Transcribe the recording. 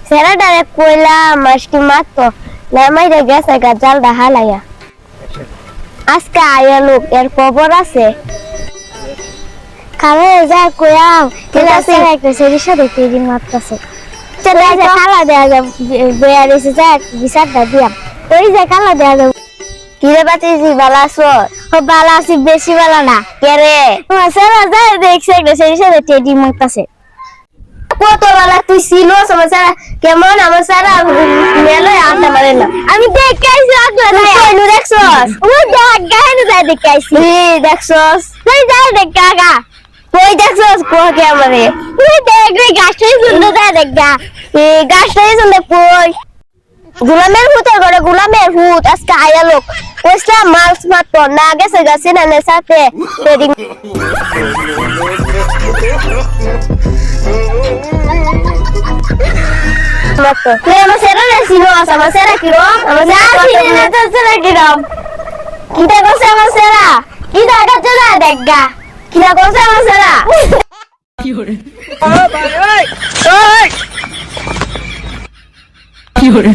সেরাটারে কইলা মাছটি মারতো নামাইরে গেছে গাজাল ডাহালাইয়া আজকে আয়া লোক এর খবর আছে খাবে যা কইয়াও ঠিক আছে একটা সেরিসা দেখতে দিন মারতাছে চলে যা খালা দেয়া যা বেয়ারিছে যা বিচারটা দিয়া ওই যে খালা দেয়া যা কিরে বাতিজি বালা আছো ও বালা আছি বেশি বালা না কে রে সেরা যা দেখছে একটা সেরিসা দেখতে দিন মারতাছে কত বালা তুই ছিলো সমস্যা কেমন আমার সারা মেলো আনতে পারে না আমি দেখাইছি আগলা তুই দেখছস ও দেখ গায়নে যাই দেখাইছি দেখছস তুই যাই দেখ কাকা কই দেখছস কো কে আমারে তুই দেখ রে গাছটাই সুন্দর যা দেখ গা এই গাছটাই সুন্দর কই গোলামের ভূতের ঘরে গোলামের ভূত আজকে আয়া লোক কইসলা মাছ মাত্র না গেছে গাছে না সাথে trading Mato. Lema será resino, sama será kiro, sama será kiro, será kiro. Kita cosa sama será. Kita ada cerah dega. Kita cosa sama será. Fiore. Oi. Fiore.